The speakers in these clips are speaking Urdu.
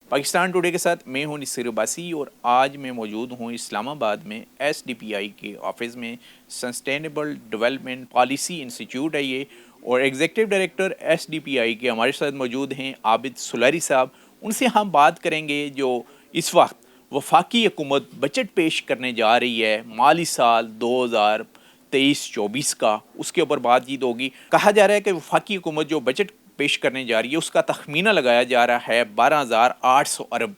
پاکستان ٹوڈے کے ساتھ میں ہوں نصیر عباسی اور آج میں موجود ہوں اسلام آباد میں ایس ڈی پی آئی کے آفس میں. سسٹینیبل ڈیولپمنٹ پالیسی انسٹیٹیوٹ ہے یہ, اور executive director S D P I کے ہمارے ساتھ موجود ہیں عابد سولاری صاحب. ان سے ہم بات کریں گے جو اس وقت وفاقی حکومت بجٹ پیش کرنے جا رہی ہے مالی سال 2023-24 کا, اس کے اوپر بات چیت ہوگی. کہا جا رہا ہے کہ وفاقی حکومت جو بجٹ پیش کرنے جا رہی ہے اس کا تخمینہ لگایا جا رہا ہے 12,800 ارب.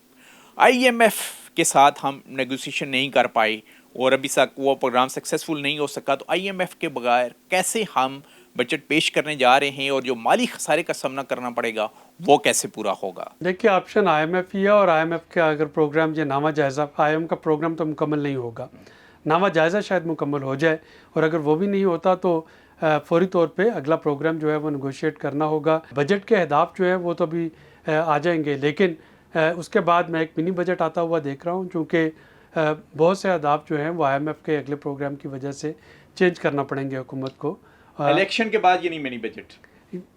آئی ایم ایف کے ساتھ ہم نیگوسیشن نہیں کر پائے اور ابھی تک وہ پروگرام سکسیسفل نہیں ہو سکا, تو آئی ایم ایف کے بغیر کیسے ہم بجٹ پیش کرنے جا رہے ہیں اور جو مالی خسارے کا سامنا کرنا پڑے گا وہ کیسے پورا ہوگا؟ دیکھیے option I M if he ہے, اور آئی ایم ایف کا اگر پروگرام یہ نامہ جائزہ, آئی ایم کا پروگرام تو مکمل نہیں ہوگا, نامہ جائزہ شاید مکمل ہو جائے, اور اگر وہ بھی نہیں ہوتا تو فوری طور پہ اگلا پروگرام جو ہے وہ نیگوشیٹ کرنا ہوگا. بجٹ کے اہداف جو ہیں وہ تو ابھی آ جائیں گے, لیکن اس کے بعد میں ایک منی بجٹ آتا ہوا دیکھ رہا ہوں, چونکہ بہت سے اہداف جو ہیں وہ آئی ایم ایف کے اگلے پروگرام کی وجہ سے چینج کرنا پڑیں گے حکومت کو. الیکشن کے بعد یہ نہیں منی بجٹ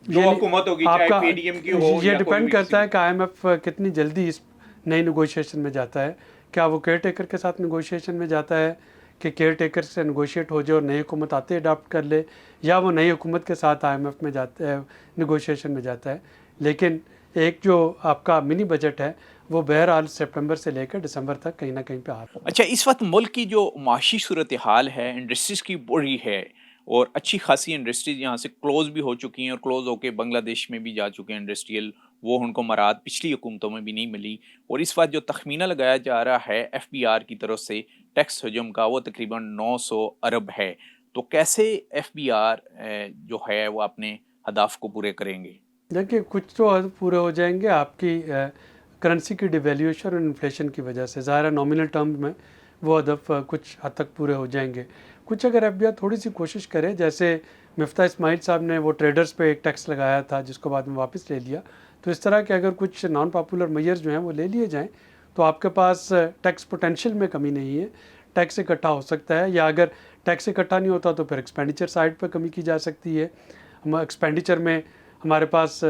جو حکومت ہوگی, آپ چاہے کا پی ڈی ایم کی ہو یہ یا کوئی ڈیپینڈ بھی کرتا ہے کہ آئی ایم ایف کتنی جلدی اس نئی نیگوشیشن میں جاتا ہے. کیا وہ کیئر ٹیکر کے ساتھ نیگوشیشن میں جاتا ہے کہ کیئر ٹیکر سے نیگوشیٹ ہو جائے اور نئی حکومت آتے اڈاپٹ کر لے, یا وہ نئی حکومت کے ساتھ آئی ایم ایف میں جاتا ہے, نیگوشیشن میں جاتا ہے. لیکن ایک جو آپ کا منی بجٹ ہے وہ بہرحال سپٹمبر سے لے کر دسمبر تک کہیں نہ کہیں پہ آ رہا ہے. اچھا, اس وقت ملک کی جو معاشی صورتحال ہے, انڈسٹریز کی بڑی ہے, اور اچھی خاصی انڈسٹریز یہاں سے کلوز بھی ہو چکی ہیں اور کلوز ہو کے بنگلہ دیش میں بھی جا چکے ہیں انڈسٹریل, وہ ان کو مراد پچھلی حکومتوں میں بھی نہیں ملی. اور اس وقت جو تخمینہ لگایا جا رہا ہے ایف بی آر کی طرف سے ٹیکس حجم کا, وہ تقریباً 900 ارب ہے. تو کیسے ایف بی آر جو ہے وہ اپنے اہداف کو پورے کریں گے؟ دیکھیے کچھ تو پورے ہو جائیں گے آپ کی کرنسی کی ڈیویلیوشن اور انفلیشن کی وجہ سے, ظاہر ہے نامنل ٹرم میں وہ ہدف کچھ حد تک پورے ہو جائیں گے. کچھ اگر ایف بی آر تھوڑی سی کوشش کرے, جیسے مفتاح اسماعیل صاحب نے وہ ٹریڈرز پہ ایک ٹیکس لگایا تھا جس کو بعد میں واپس لے لیا, تو اس طرح کے اگر کچھ نان پاپولر میئرز جو ہیں وہ لے لیے جائیں تو آپ کے پاس ٹیکس پوٹینشیل میں کمی نہیں ہے, ٹیکس اکٹھا ہو سکتا ہے. یا اگر ٹیکس اکٹھا نہیں ہوتا تو پھر ایکسپینڈیچر سائڈ پہ کمی کی جا سکتی ہے. ایکسپینڈیچر میں ہمارے پاس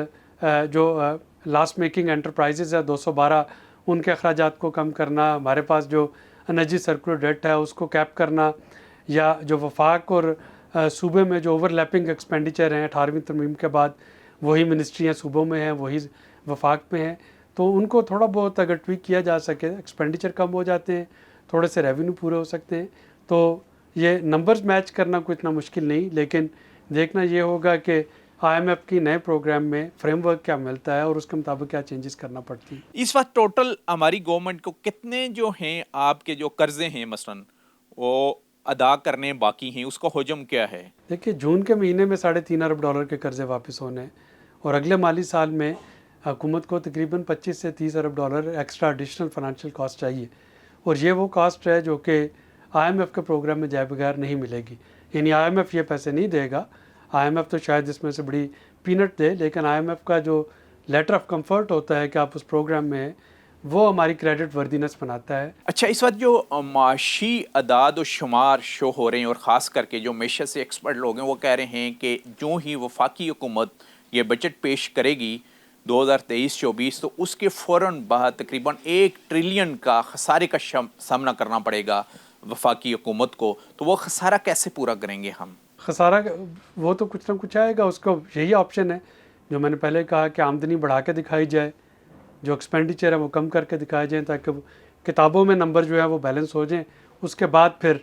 جو لاسٹ میکنگ انٹرپرائزز ہے 212, ان کے اخراجات کو کم کرنا, ہمارے پاس جو انرجی سرکولر ڈیٹ ہے اس کو کیپ کرنا, یا جو وفاق اور صوبے میں جو اوور لیپنگ ایکسپینڈیچر ہیں 18ویں ترمیم کے بعد, وہی منسٹریاں صوبوں میں ہیں وہی وفاق میں ہیں, تو ان کو تھوڑا بہت اگر ٹویک کیا جا سکے, ایکسپینڈیچر کم ہو جاتے ہیں, تھوڑے سے ریونیو پورے ہو سکتے ہیں. تو یہ نمبرز میچ کرنا کوئی اتنا مشکل نہیں, لیکن دیکھنا یہ ہوگا کہ آئی ایم ایف کی نئے پروگرام میں فریم ورک کیا ملتا ہے اور اس کے مطابق کیا چینجز کرنا پڑتی ہیں. اس وقت ٹوٹل ہماری گورنمنٹ کو کتنے جو ہیں آپ کے جو قرضے ہیں مثلاً وہ ادا کرنے باقی ہیں, اس کا حجم کیا ہے؟ دیکھیے جون کے مہینے میں $3.5 ارب کے قرضے واپس ہونے ہیں, اور اگلے مالی سال میں حکومت کو تقریباً 25 سے 30 ارب dollar extra additional financial cost چاہیے, اور یہ وہ کاسٹ ہے جو کہ آئی ایم ایف کے پروگرام میں جائے بغیر نہیں ملے گی. یعنی آئی ایم ایف یہ پیسے نہیں دے گا, آئی ایم ایف تو شاید اس میں سے بڑی پینٹ دے, لیکن آئی ایم ایف کا جو لیٹر آف کمفرٹ ہوتا ہے کہ آپ اس پروگرام میں ہیں, وہ ہماری کریڈٹ وردینس بناتا ہے. اچھا, اس وقت جو معاشی اعداد و شمار شو ہو رہے ہیں, اور خاص کر کے جو معیشت سے ایکسپرٹ لوگ ہیں وہ کہہ رہے ہیں کہ جو ہی وفاقی حکومت یہ بجٹ پیش کرے گی 2023-24, تو اس کے فوراً بعد تقریباً 1 ٹریلین کا خسارے کا سامنا کرنا پڑے گا وفاقی حکومت کو. تو وہ خسارہ کیسے پورا کریں گے ہم؟ خسارہ وہ تو کچھ نہ کچھ آئے گا, اس کو یہی آپشن ہے جو میں نے پہلے کہا کہ آمدنی بڑھا کے دکھائی جائے, جو ایکسپینڈیچر ہے وہ کم کر کے دکھائے جائیں, تاکہ کتابوں میں نمبر جو ہے وہ بیلنس ہو جائیں. اس کے بعد پھر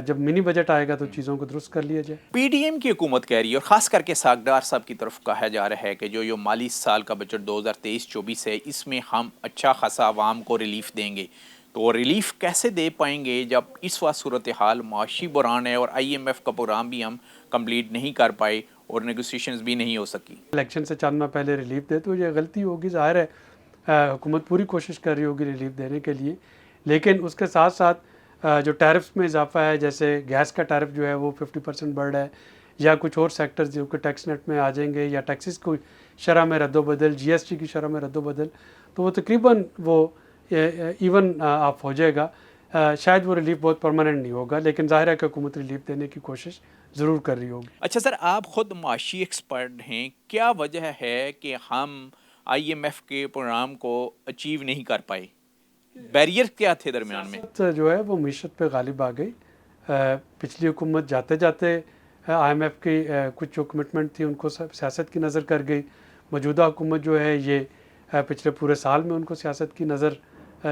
جب منی بجٹ آئے گا تو چیزوں کو درست کر لیا جائے. پی ڈی ایم کی حکومت کہہ رہی ہے, اور خاص کر کے ساگدار صاحب کی طرف کہا جا رہا ہے کہ جو مالی سال کا بجٹ 2023-24 ہے, اس میں ہم اچھا خاصا عوام کو ریلیف دیں گے. تو ریلیف کیسے دے پائیں گے جب اس وقت صورتحال معاشی بحران ہے, اور آئی ایم ایف کا پروگرام بھی ہم کمپلیٹ نہیں کر پائے اور نیگوسیشنز بھی نہیں ہو سکی؟ الیکشن سے چند ماہ پہلے ریلیف دے تو یہ غلطی ہوگی, ظاہر ہے حکومت پوری کوشش کر رہی ہوگی ریلیف دینے کے لیے, لیکن اس کے ساتھ ساتھ جو ٹیرفس میں اضافہ ہے, جیسے گیس کا ٹیرف جو ہے وہ 50% بڑھ رہا ہے, یا کچھ اور سیکٹرز جو کہ ٹیکس نیٹ میں آ جائیں گے, یا ٹیکسز کو شرح میں رد و بدل, جی ایس ٹی کی شرح میں رد و بدل, تو وہ تقریباً وہ ایون آف ہو جائے گا. شاید وہ ریلیف بہت پرماننٹ نہیں ہوگا, لیکن ظاہر ہے کہ حکومت ریلیف دینے کی کوشش ضرور کر رہی ہوگی. اچھا سر, آپ خود معاشی ایکسپرٹ ہیں, کیا وجہ ہے کہ ہم IMF کے پروگرام کو اچیو نہیں کر پائے؟ بیریئر کیا تھے درمیان میں؟ سیاست جو ہے وہ معیشت پہ غالب آ گئی. پچھلی حکومت جاتے جاتے IMF کی کچھ جو کمٹمنٹ تھی ان کو سیاست کی نظر کر گئی. موجودہ حکومت جو ہے یہ پچھلے پورے سال میں ان کو سیاست کی نظر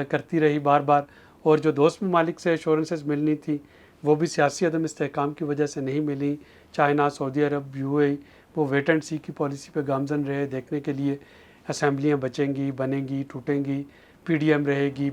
کرتی رہی بار بار. اور جو دوست ممالک سے ایشورنسز ملنی تھی وہ بھی سیاسی عدم استحکام کی وجہ سے نہیں ملی. چائنا، سعودی عرب، UAE وہ ویٹ اینڈ سی کی پالیسی پہ گامزن رہے دیکھنے کے لیے اسمبلیاں بچیں گی، بنیں گی، ٹوٹیں گی، PDM رہے گی،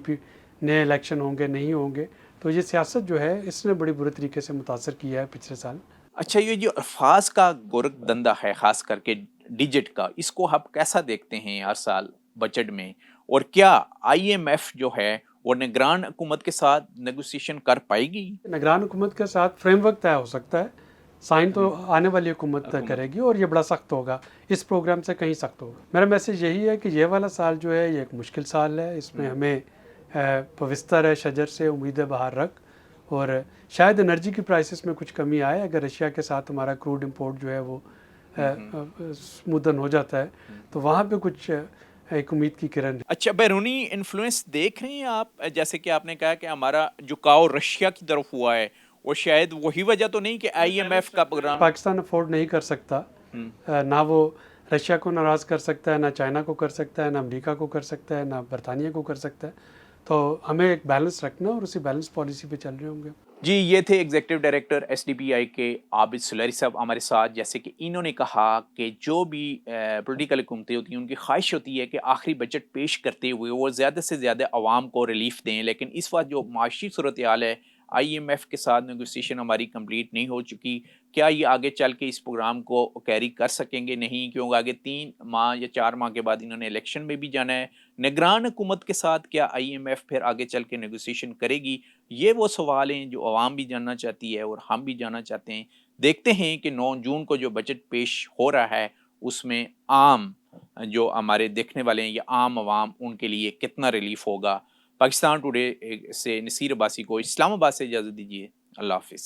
نئے الیکشن ہوں گے نہیں ہوں گے. تو یہ سیاست جو ہے اس نے بڑی برے طریقے سے متاثر کیا ہے پچھلے سال. اچھا، یہ جو الفاظ کا گورکھ دندہ ہے خاص کر کے ڈیجٹ کا، اس کو آپ کیسا دیکھتے ہیں ہر سال بجٹ میں؟ اور کیا IMF جو ہے وہ نگران حکومت کے ساتھ نیگوسیشن کر پائے گی؟ نگران حکومت کے ساتھ فریم ورک طے ہو سکتا ہے، سائن تو آنے والی حکومت طے کرے گی اور یہ بڑا سخت ہوگا، اس پروگرام سے کہیں سخت ہوگا. میرا میسیج یہی ہے کہ یہ والا سال جو ہے یہ ایک مشکل سال ہے. اس میں ہمیں پوستر ہے شجر سے امید بہار رکھ، اور شاید انرجی کی پرائسز میں کچھ کمی آئے اگر رشیا کے ساتھ ہمارا کروڈ امپورٹ جو ہے وہ سمودھن ہو جاتا ہے تو وہاں پہ کچھ ایک امید کی کرن ہے. اچھا، بیرونی انفلوئنس دیکھ رہے ہیں آپ؟ جیسے کہ آپ نے کہا کہ ہمارا جھکاؤ رشیا کی طرف ہوا ہے، اور شاید وہی وجہ تو نہیں کہ IMF کا پروگرام پاکستان افورڈ نہیں کر سکتا، نہ وہ رشیا کو ناراض کر سکتا ہے، نہ چائنا کو کر سکتا ہے، نہ امریکہ کو کر سکتا ہے، نہ برطانیہ کو کر سکتا ہے. تو ہمیں ایک بیلنس رکھنا اور اسی بیلنس پالیسی پہ چل رہے ہوں گے. جی، یہ تھے ایگزیکٹو ڈائریکٹر SDPI کے عابد سلیری صاحب ہمارے ساتھ. جیسے کہ انہوں نے کہا کہ جو بھی پولیٹیکل حکومتیں ہوتی ہیں ان کی خواہش ہوتی ہے کہ آخری بجٹ پیش کرتے ہوئے وہ زیادہ سے زیادہ عوام کو ریلیف دیں، لیکن اس وقت جو معاشی صورتحال ہے IMF کے ساتھ نیگوسیشن ہماری کمپلیٹ نہیں ہو چکی. کیا یہ آگے چل کے اس پروگرام کو کیری کر سکیں گے؟ نہیں، کیونکہ آگے 3 ماہ یا 4 ماہ کے بعد انہوں نے الیکشن میں بھی جانا ہے. نگران حکومت کے ساتھ کیا IMF پھر آگے چل کے نیگوسیشن کرے گی؟ یہ وہ سوال ہیں جو عوام بھی جاننا چاہتی ہے اور ہم بھی جاننا چاہتے ہیں. دیکھتے ہیں کہ 9 جون کو جو بجٹ پیش ہو رہا ہے اس میں عام جو ہمارے دیکھنے والے ہیں یا عام عوام ان کے لیے کتنا ریلیف ہوگا. پاکستان ٹوڈے سے نصیر عباسی کو اسلام آباد سے اجازت دیجیے. اللہ حافظ.